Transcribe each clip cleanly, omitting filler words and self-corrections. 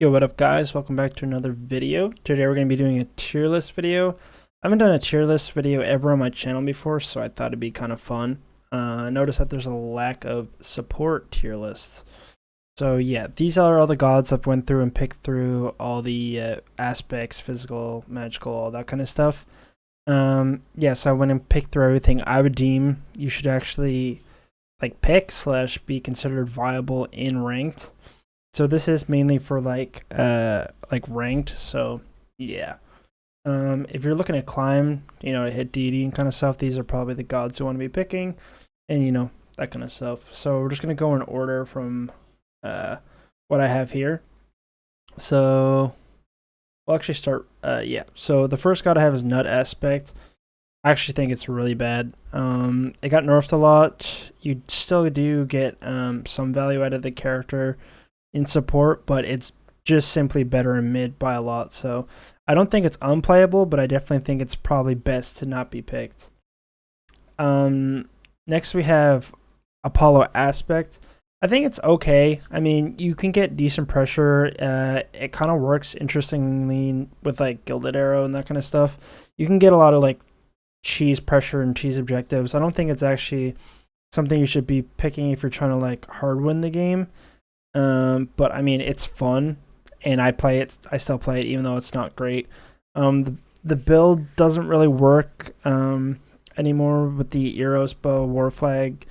Yo, what up guys? Welcome back to another video. Today we're going to be doing a tier list video. I haven't done a tier list video ever on my channel before, so I thought it'd be kind of fun. I noticed that there's a lack of support tier lists. So yeah, these are all the gods I've went through and picked through all the aspects, physical, magical, all that kind of stuff. So I went and picked through everything I would deem you should actually pick / be considered viable in ranked. So this is mainly for like ranked. So yeah. If you're looking to climb, to hit Deity and kind of stuff, these are probably the gods you want to be picking, and that kind of stuff. So we're just gonna go in order from what I have here. So we'll actually start. So the first god I have is Nut Aspect. I actually think it's really bad. It got nerfed a lot. You still do get some value out of the character in support, but it's just simply better in mid by a lot. So I don't think it's unplayable, but I definitely think it's probably best to not be picked. Next we have Apollo Aspect. I think it's okay. I mean, you can get decent pressure. It kind of works interestingly with like Gilded Arrow and that kind of stuff. You can get a lot of like cheese pressure and cheese objectives. I don't think it's actually something you should be picking if you're trying to like hard win the game. But I mean, it's fun, and I still play it, even though it's not great. The build doesn't really work anymore with the Eros bow, War Flag,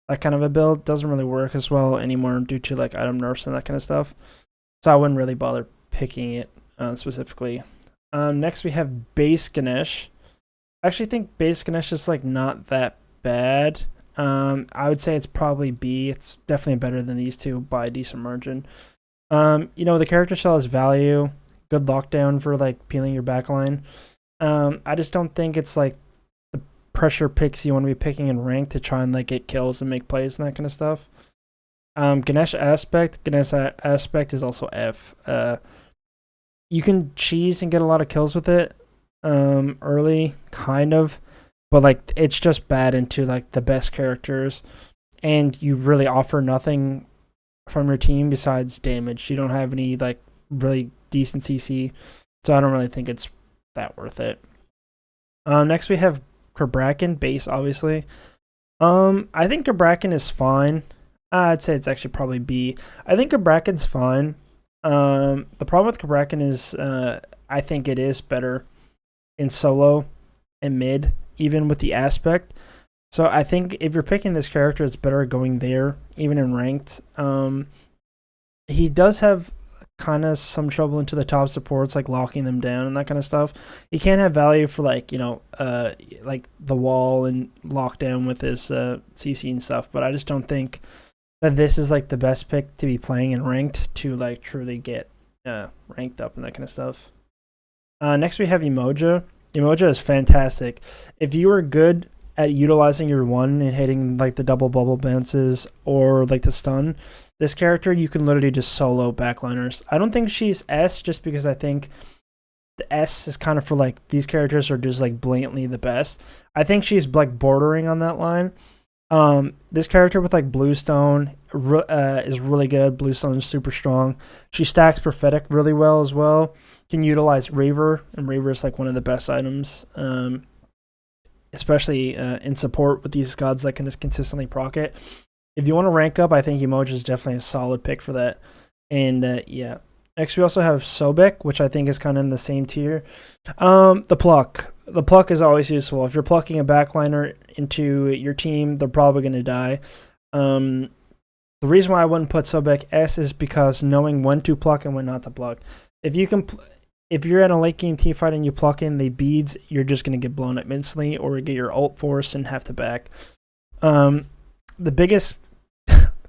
that kind of a build doesn't really work as well anymore due to like item nerfs and that kind of stuff. So I wouldn't really bother picking it specifically. Next we have Base Ganesh. I actually think Base Ganesh is like not that bad. I would say it's probably B. It's definitely better than these two by a decent margin. The character shell has value, good lockdown for like peeling your backline. I just don't think it's like the pressure picks you want to be picking in rank to try and like get kills and make plays and that kind of stuff. Ganesh Aspect is also F. You can cheese and get a lot of kills with it early, kind of. But like it's just bad into like the best characters, and you really offer nothing from your team besides damage. You don't have any like really decent CC, so I don't really think it's that worth it. Next we have Krabraken Base, obviously. I think Krabraken is fine. I'd say it's actually probably B. I think Krabraken's fine. The problem with Krabraken is I think it is better in solo and mid, even with the aspect. So I think if you're picking this character, it's better going there, even in ranked. He does have kind of some trouble into the top supports, like locking them down and that kind of stuff. He can have value for like like the wall and lockdown with his CC and stuff. But I just don't think that this is like the best pick to be playing in ranked to like truly get ranked up and that kind of stuff. Next we have Emoja. Emoja is fantastic. If you are good at utilizing your one and hitting like the double bubble bounces or like the stun, this character you can literally just solo backliners. I don't think she's S just because I think the S is kind of for like these characters are just like blatantly the best. I think she's like bordering on that line. This character with like Bluestone is really good. Bluestone is super strong. She stacks Prophetic really well as well. Can utilize Raver, and Raver is like one of the best items, especially in support with these gods that can just consistently proc it. If you want to rank up, I think Emoji is definitely a solid pick for that. And yeah, next we also have Sobek, which I think is kind of in the same tier. The pluck is always useful. If you're plucking a backliner into your team, they're probably going to die. The reason why I wouldn't put Sobek S is because knowing when to pluck and when not to pluck. If you're at a late game team fight and you pluck in the beads, you're just going to get blown up instantly or get your ult force and have to back. The biggest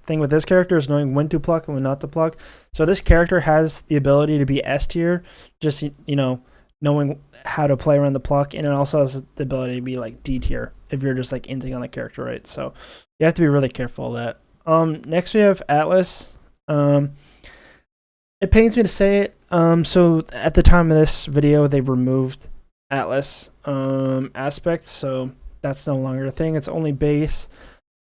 thing with this character is knowing when to pluck and when not to pluck. So this character has the ability to be S tier, just knowing how to play around the pluck, and it also has the ability to be like D tier if you're just like inting on the character, right? So you have to be really careful of that. Next we have Atlas. It pains me to say it. So at the time of this video, they've removed Atlas aspects, so that's no longer a thing. It's only base.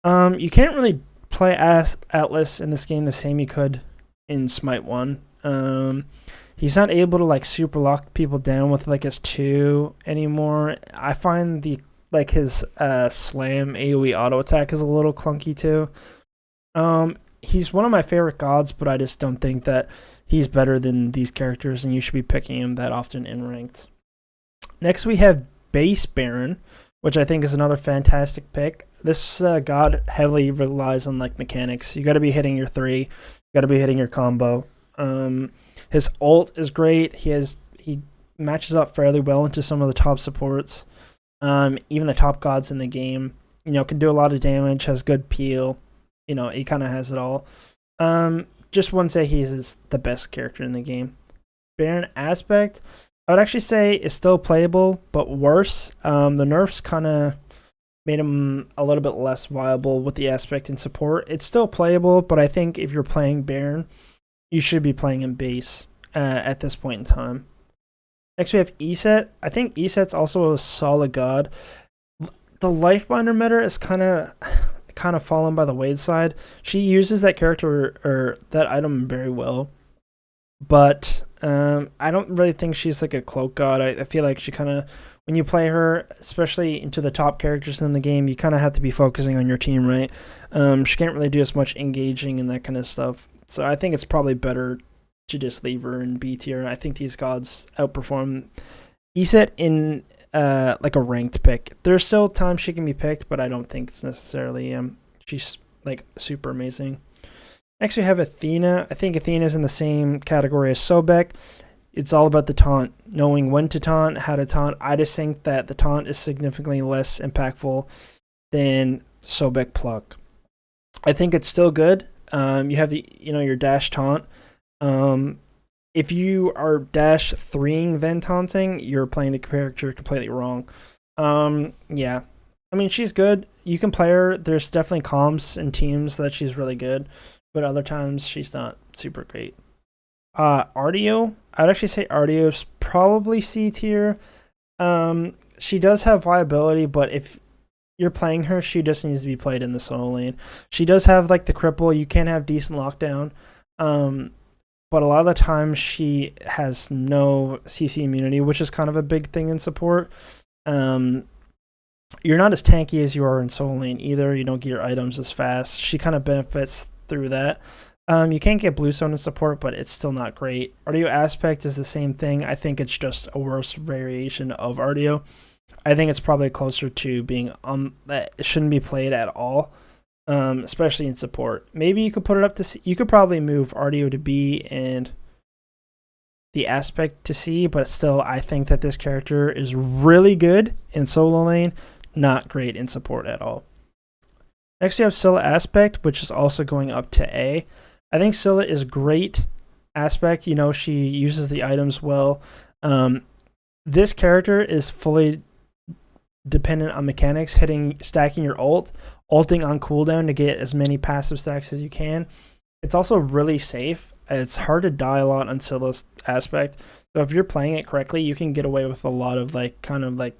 You can't really play Atlas in this game the same you could in SMITE 1. He's not able to like super lock people down with like his 2 anymore. I find the like his slam AoE auto attack is a little clunky too. He's one of my favorite gods, but I just don't think that he's better than these characters, and you should be picking him that often in ranked. Next, we have Base Baron, which I think is another fantastic pick. This god heavily relies on like mechanics. You got to be hitting your 3, you got to be hitting your combo. His ult is great. He matches up fairly well into some of the top supports. Even the top gods in the game. Can do a lot of damage. Has good peel. He kind of has it all. Just wouldn't say he's the best character in the game. Baron Aspect, I would actually say is still playable, but worse. The nerfs kind of made him a little bit less viable with the aspect and support. It's still playable, but I think if you're playing Baron, you should be playing him base at this point in time. Next we have Eset. I think Eset's also a solid god. The Lifebinder meta is kind of fallen by the wayside. She uses that character or that item very well, but I don't really think she's like a cloak god. I feel like she kind of, when you play her, especially into the top characters in the game, you kind of have to be focusing on your team, right? She can't really do as much engaging and that kind of stuff. So I think it's probably better to just leave her in B tier. I think these gods outperform Eset in like a ranked pick. There's still times she can be picked, but I don't think it's necessarily she's like super amazing. Next we have Athena. I think Athena's in the same category as Sobek. It's all about the taunt, knowing when to taunt, how to taunt. I just think that the taunt is significantly less impactful than Sobek Pluck. I think it's still good. You have your dash taunt. If you are dash 3ing then taunting, you're playing the character completely wrong. Yeah. I mean, she's good. You can play her. There's definitely comps and teams that she's really good, but other times she's not super great. Ardeo, I'd actually say Ardio's probably C tier. She does have viability, but if you're playing her, she just needs to be played in the solo lane. She does have like the cripple. You can have decent lockdown. But a lot of the time she has no CC immunity, which is kind of a big thing in support. You're not as tanky as you are in solo lane either. You don't get your items as fast. She kind of benefits through that. You can't get blue zone in support, but it's still not great. Ardeo Aspect is the same thing. I think it's just a worse variation of Ardeo. I think it's probably closer to being that it shouldn't be played at all. Especially in support. Maybe you could put it up to C. You could probably move Ardeo to B and the Aspect to C, but still, I think that this character is really good in solo lane, not great in support at all. Next, you have Scylla Aspect, which is also going up to A. I think Scylla is great Aspect. She uses the items well. This character is fully dependent on mechanics, stacking your ulting on cooldown to get as many passive stacks as you can. It's also really safe. It's hard to die a lot on Scylla's Aspect. So if you're playing it correctly, you can get away with a lot of kind of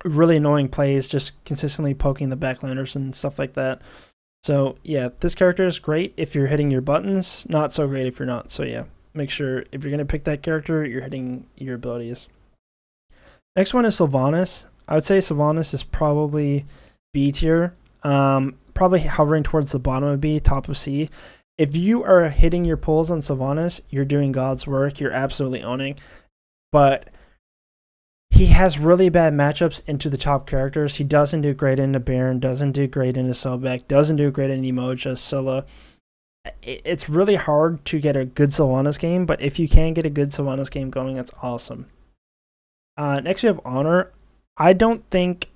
really annoying plays, just consistently poking the backliners and stuff like that. So yeah, this character is great if you're hitting your buttons, not so great if you're not. So yeah, make sure if you're going to pick that character, you're hitting your abilities. Next one is Sylvanas. I would say Sylvanas is probably B tier. Probably hovering towards the bottom of B, top of C. If you are hitting your pulls on Sylvanas, you're doing God's work. You're absolutely owning. But he has really bad matchups into the top characters. He doesn't do great into Baron, doesn't do great into Sobek, doesn't do great into Emoja, Scylla. It's really hard to get a good Sylvanas game, but if you can get a good Sylvanas game going, that's awesome. Next we have Honor. I don't think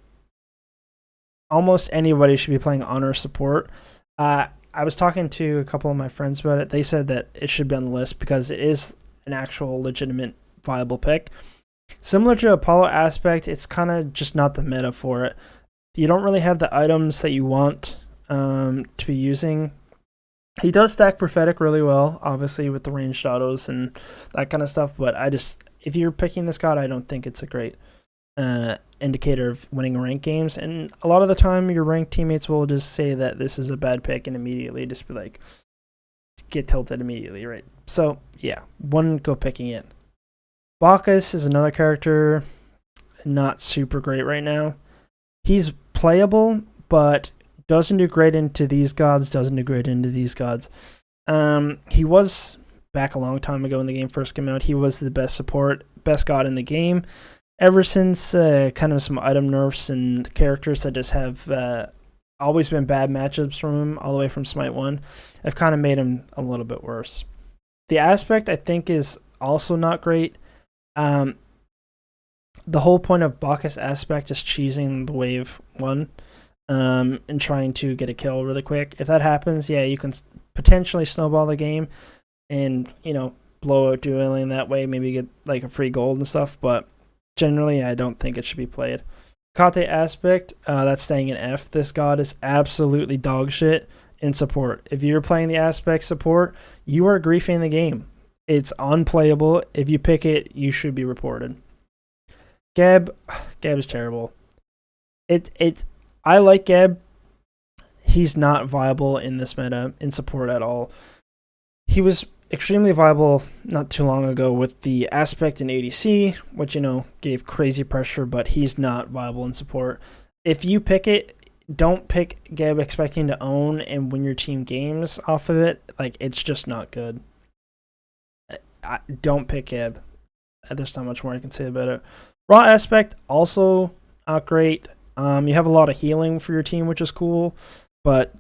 almost anybody should be playing Honor support. I was talking to a couple of my friends about it. They said that it should be on the list because it is an actual legitimate viable pick. Similar to Apollo Aspect, it's kind of just not the meta for it. You don't really have the items that you want to be using. He does stack Prophetic really well, obviously, with the ranged autos and that kind of stuff, but if you're picking this god, I don't think it's a great indicator of winning ranked games. And a lot of the time, your ranked teammates will just say that this is a bad pick and immediately just be like, get tilted immediately, right? So yeah, wouldn't go picking it. Bacchus is another character, not super great right now. He's playable, but doesn't do great into these gods, doesn't do great into these gods. He was back a long time ago when the game first came out. He was the best support, best god in the game. Ever since kind of some item nerfs and characters that just have always been bad matchups from him, all the way from Smite 1, have kind of made him a little bit worse. The aspect, I think, is also not great. The whole point of Bacchus aspect is cheesing the wave 1 and trying to get a kill really quick. If that happens, yeah, you can potentially snowball the game and, blow out dueling that way, maybe get like a free gold and stuff, but generally I don't think it should be played. Kate aspect, that's staying in F. This god is absolutely dog shit in support. If you're playing the aspect support, you are griefing the game. It's unplayable. If you pick it, you should be reported. Geb is terrible. I like Geb. He's not viable in this meta in support at all. He was extremely viable not too long ago with the aspect in ADC, which, gave crazy pressure, but he's not viable in support. If you pick it, don't pick Geb expecting to own and win your team games off of it. Like, it's just not good. Don't pick Geb. There's not much more I can say about it. Raw aspect, also not great. You have a lot of healing for your team, which is cool, but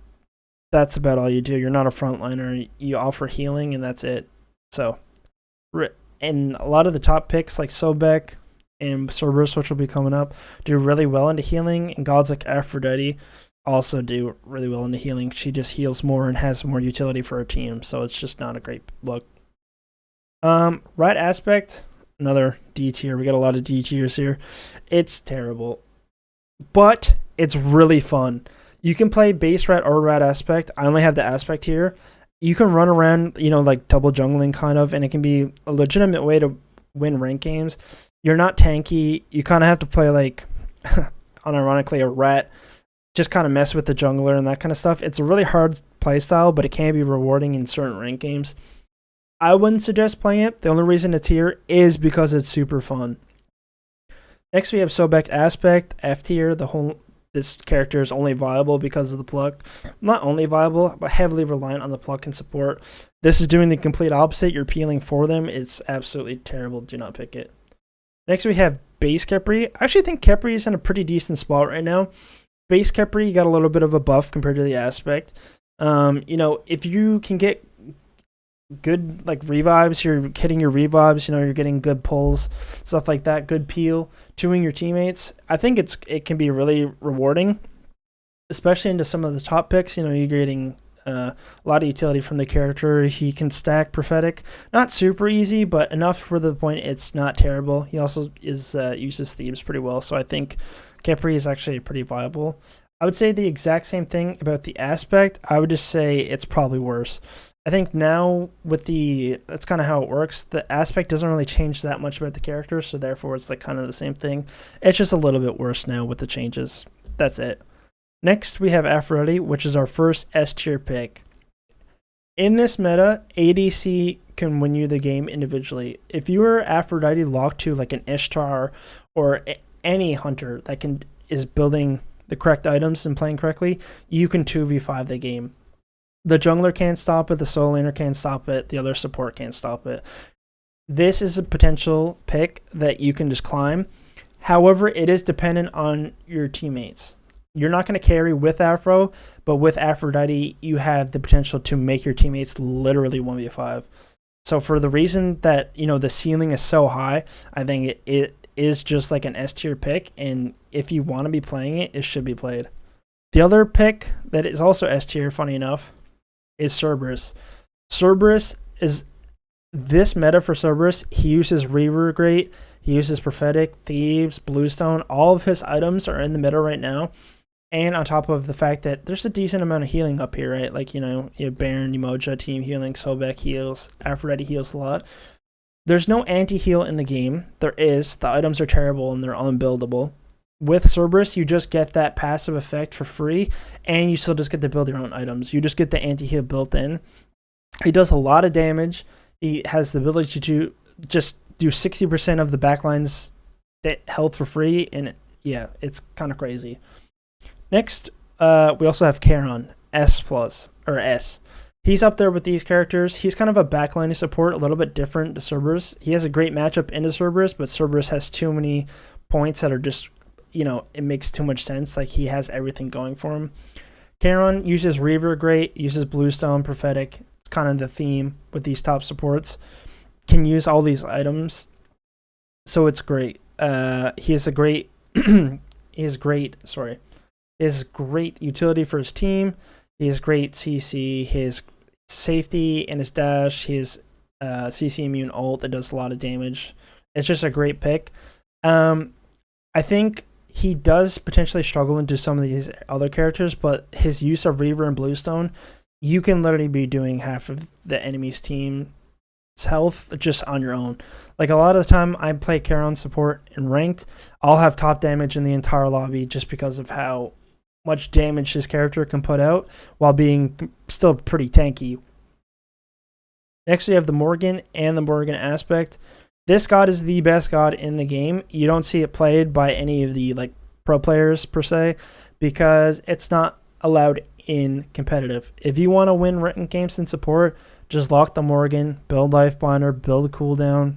that's about all you do. You're not a frontliner. You offer healing, and that's it. So, and a lot of the top picks like Sobek and Cerberus, which will be coming up, do really well into healing, and gods like Aphrodite also do really well into healing. She just heals more and has more utility for her team, so it's just not a great look. Right aspect, another D tier. We got a lot of D tiers here. It's terrible, but it's really fun. You can play base rat or rat aspect. I only have the aspect here. You can run around, like double jungling kind of, and it can be a legitimate way to win rank games. You're not tanky. You kind of have to play like, unironically, a rat. Just kind of mess with the jungler and that kind of stuff. It's a really hard play style, but it can be rewarding in certain rank games. I wouldn't suggest playing it. The only reason it's here is because it's super fun. Next, we have Sobek aspect, F tier. This character is only viable because of the pluck. Not only viable, but heavily reliant on the pluck and support. This is doing the complete opposite. You're peeling for them. It's absolutely terrible. Do not pick it. Next, we have base Khepri. I actually think Khepri is in a pretty decent spot right now. Base Khepri, you got a little bit of a buff compared to the aspect. If you can get good revives, you're hitting your revives, you're getting good pulls, stuff like that, good peel, 2ing your teammates. I think it can be really rewarding, especially into some of the top picks. You're getting a lot of utility from the character. He can stack prophetic, not super easy, but enough for the point it's not terrible. He also uses Thebes pretty well, so I think Khepri is actually pretty viable. I would say the exact same thing about the aspect. I would just say it's probably worse. I think now that's kind of how it works. The aspect doesn't really change that much about the character, so therefore it's kind of the same thing. It's just a little bit worse now with the changes. That's it. Next, we have Aphrodite, which is our first S tier pick. In this meta, ADC can win you the game individually. If you are Aphrodite locked to an Ishtar or any hunter that is building the correct items and playing correctly, you can 2v5 the game. The jungler can't stop it, the solo laner can't stop it, the other support can't stop it. This is a potential pick that you can just climb. However, it is dependent on your teammates. You're not going to carry with Aphro, but with Aphrodite, you have the potential to make your teammates literally 1v5. So for the reason that, the ceiling is so high, I think it is just like an S tier pick, and if you want to be playing it, it should be played. The other pick that is also S tier, funny enough, is Cerberus. Cerberus is this meta for Cerberus. He uses Reaver great. He uses Prophetic, Thieves, Bluestone. All of his items are in the meta right now. And on top of the fact that there's a decent amount of healing up here, right? You have Baron, Umoja, team healing, Sobek heals, Aphrodite heals a lot. There's no anti-heal in the game. There is. The items are terrible and they're unbuildable. With Cerberus, you just get that passive effect for free, and you still just get to build your own items. You just get the anti-heal built in. He does a lot of damage. He has the ability to just do 60% of the backline's health for free, and yeah, it's kind of crazy. Next, we also have Charon, S plus, or S. He's up there with these characters. He's kind of a backline support, a little bit different to Cerberus. He has a great matchup into Cerberus, but Cerberus has too many points that are just, it makes too much sense. Like, he has everything going for him. Charon uses Reaver great, uses Bluestone, Prophetic. It's kind of the theme with these top supports. Can use all these items, so it's great. He has a great, he has great utility for his team. He has great CC, his safety and his dash, his CC immune ult that does a lot of damage. It's just a great pick. I think he does potentially struggle into some of these other characters, but his use of Reaver and Bluestone, you can literally be doing half of the enemy's team's health just on your own. Like, a lot of the time I play Charon support in ranked, I'll have top damage in the entire lobby just because of how much damage this character can put out while being still pretty tanky. Next, we have the Morgan and the Morgan aspect. This god is the best god in the game. You don't see it played by any of the pro players per se, because it's not allowed in competitive. If you want to win ranked games in support, just lock the Morgan, build life binder, build a cooldown,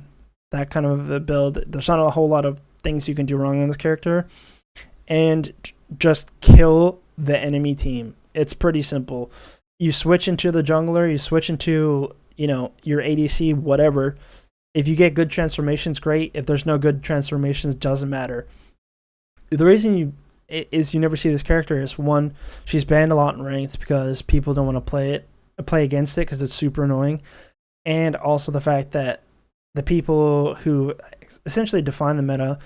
that kind of a build. There's not a whole lot of things you can do wrong on this character, and just kill the enemy team. It's pretty simple. You switch into the jungler, you switch into your ADC, whatever. If you get good transformations, great. If there's no good transformations, doesn't matter. The reason you never see this character is, one, she's banned a lot in ranked because people don't want to play against it because it's super annoying, and also the fact that the people who essentially define the meta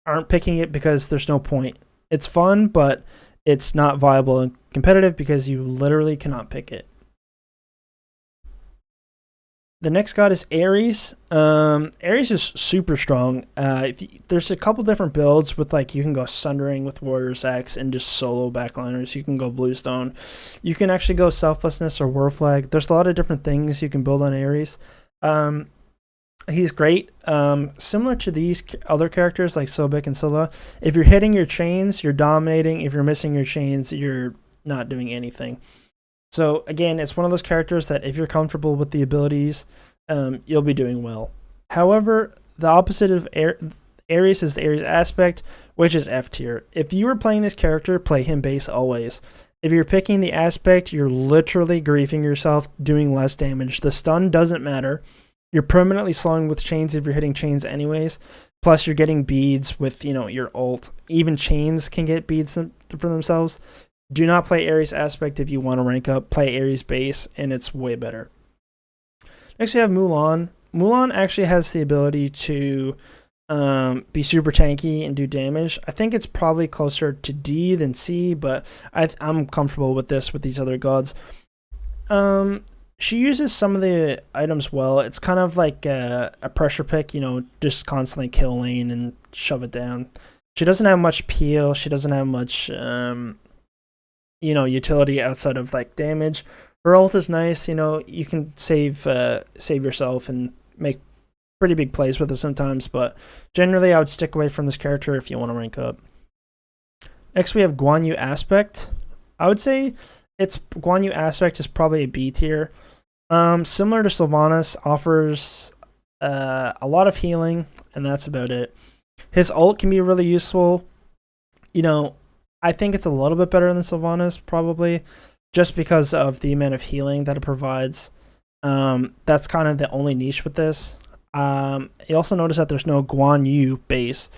aren't picking it because there's no point. It's fun, but it's not viable and competitive because you literally cannot pick it. The next god is Ares. Ares is super strong. There's a couple different builds with, you can go Sundering with Warrior's Axe and just solo backliners. You can go Bluestone. You can actually go Selflessness or War Flag. There's a lot of different things you can build on Ares. He's great. Similar to these other characters like Sobek and Scylla, if you're hitting your chains, you're dominating. If you're missing your chains, you're not doing anything. So again, it's one of those characters that if you're comfortable with the abilities, you'll be doing well. However, the opposite of Ares is the Ares aspect, which is F tier. If you were playing this character, play him base always. If you're picking the aspect, you're literally griefing yourself, doing less damage. The stun doesn't matter. You're permanently slowing with chains if you're hitting chains anyways. Plus, you're getting beads with your ult. Even chains can get beads for themselves. Do not play Ares aspect if you want to rank up. Play Ares base, and it's way better. Next, we have Mulan. Mulan actually has the ability to be super tanky and do damage. I think it's probably closer to D than C, but I'm comfortable with this with these other gods. She uses some of the items well. It's kind of like a pressure pick, just constantly kill lane and shove it down. She doesn't have much peel. She doesn't have much utility outside of damage. Her ult is nice. You can save yourself and make pretty big plays with it sometimes, but generally I would stick away from this character if you want to rank up. Next, we have Guan Yu aspect. I would say Guan Yu aspect is probably a B tier. Similar to Sylvanas, offers a lot of healing, and that's about it. His ult can be really useful. I think it's a little bit better than Sylvanas, probably, just because of the amount of healing that it provides. That's kind of the only niche with this. You also notice that there's no Guan Yu base,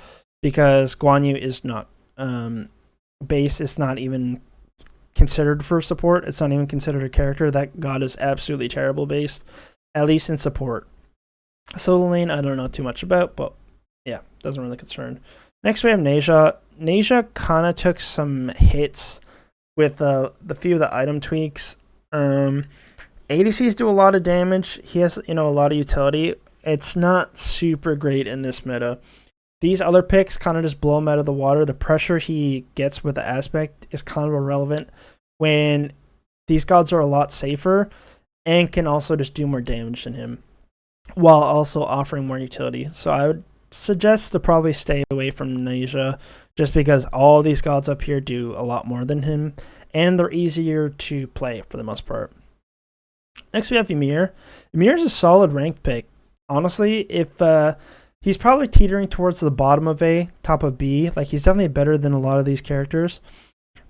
because Guan Yu is not base. It's not even considered for support. It's not even considered a character. That god is absolutely terrible based, at least in support. Solo lane, I don't know too much about, but yeah, doesn't really concern. Next, we have Neja. Neja kind of took some hits with the few of the item tweaks. ADCs do a lot of damage. He has a lot of utility. It's not super great in this meta. These other picks kind of just blow him out of the water. The pressure he gets with the aspect is kind of irrelevant when these gods are a lot safer. and can also just do more damage than him, while also offering more utility. So I would suggest to probably stay away from Nasia, just because all these gods up here do a lot more than him, and they're easier to play for the most part. Next we have Ymir. Ymir is a solid ranked pick. Honestly, if he's probably teetering towards the bottom of A, top of B. Like, he's definitely better than a lot of these characters.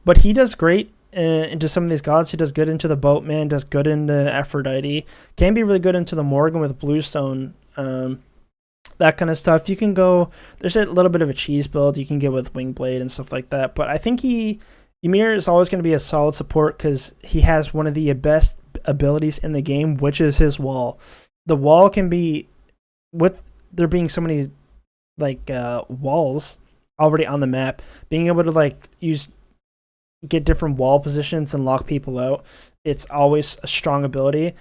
But he does great into some of these gods. He does good into the Boatman, does good into Aphrodite. Can be really good into the Morgan with Bluestone. That kind of stuff. You can go... There's a little bit of a cheese build you can get with Wingblade and stuff like that. But I think Ymir is always going to be a solid support because he has one of the best abilities in the game, which is his wall. The wall can be... With there being so many like walls already on the map, being able to like get different wall positions and lock people out, it's always a strong ability.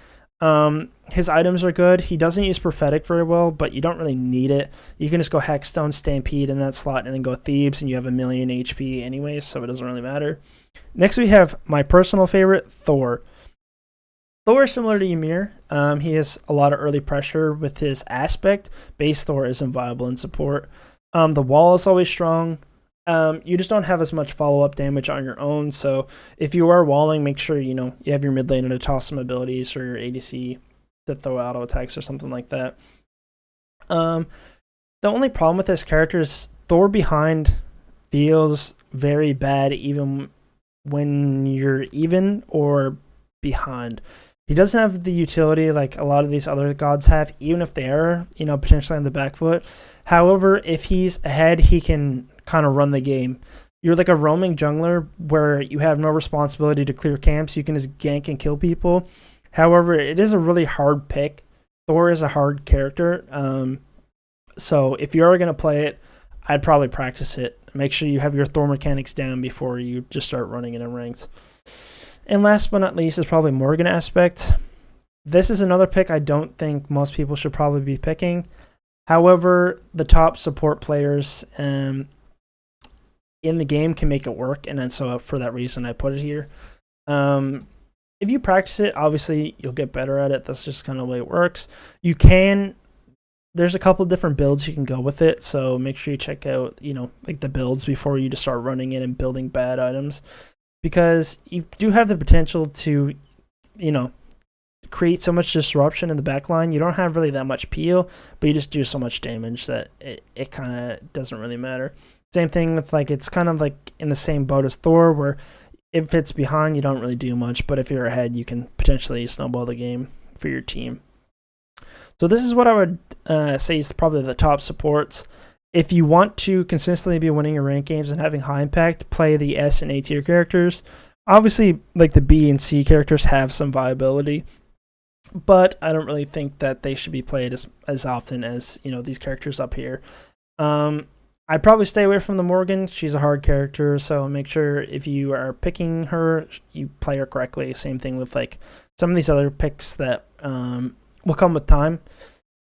His items are good. He doesn't use Prophetic very well, but you don't really need it. You can just go Hexstone, Stampede in that slot, and then go Thebes, and you have 1,000,000 HP anyways, so it doesn't really matter. Next we have my personal favorite, Thor. Thor is similar to Ymir. He has a lot of early pressure with his aspect. Base Thor isn't viable in support. The wall is always strong. You just don't have as much follow-up damage on your own, so if you are walling, make sure you have your mid laner to toss some abilities or your ADC to throw auto attacks or something like that. The only problem with this character is Thor behind feels very bad even when you're even or behind. He doesn't have the utility like a lot of these other gods have, even if they are, potentially on the back foot. However, if he's ahead, he can kind of run the game. You're like a roaming jungler where you have no responsibility to clear camps. You can just gank and kill people. However, it is a really hard pick. Thor is a hard character. So if you are going to play it, I'd probably practice it. Make sure you have your Thor mechanics down before you just start running it in ranked. And last but not least is probably Morgan aspect. This is another pick I don't think most people should probably be picking. However, the top support players in the game can make it work, and then so for that reason I put it here. If you practice it, obviously you'll get better at it. That's just kind of the way it works. There's a couple of different builds you can go with it, so make sure you check out, like the builds before you just start running it and building bad items. Because you do have the potential to, create so much disruption in the backline. You don't have really that much peel, but you just do so much damage that it kind of doesn't really matter. Same thing with it's kind of like in the same boat as Thor, where if it's behind, you don't really do much, but if you're ahead, you can potentially snowball the game for your team. So this is what I would say is probably the top supports. If you want to consistently be winning your rank games and having high impact, play the S and A tier characters. Obviously, like the B and C characters have some viability, but I don't really think that they should be played as often as these characters up here. I'd probably stay away from the Morgan. She's a hard character, so make sure if you are picking her, you play her correctly. Same thing with some of these other picks that will come with time.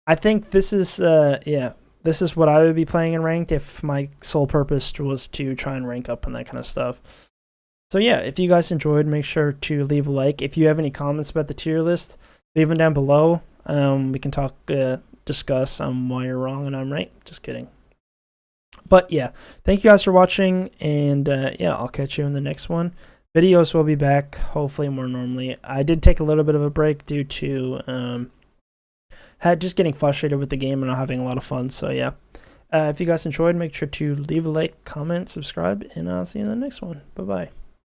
I think this is this is what I would be playing in ranked if my sole purpose was to try and rank up and that kind of stuff. So yeah, if you guys enjoyed, make sure to leave a like. If you have any comments about the tier list, leave them down below. We can discuss why you're wrong and I'm right. Just kidding. But yeah, thank you guys for watching, and I'll catch you in the next one. Videos will be back, hopefully more normally. I did take a little bit of a break due to just getting frustrated with the game and not having a lot of fun. So yeah, if you guys enjoyed, make sure to leave a like, comment, subscribe, and I'll see you in the next one. Bye bye.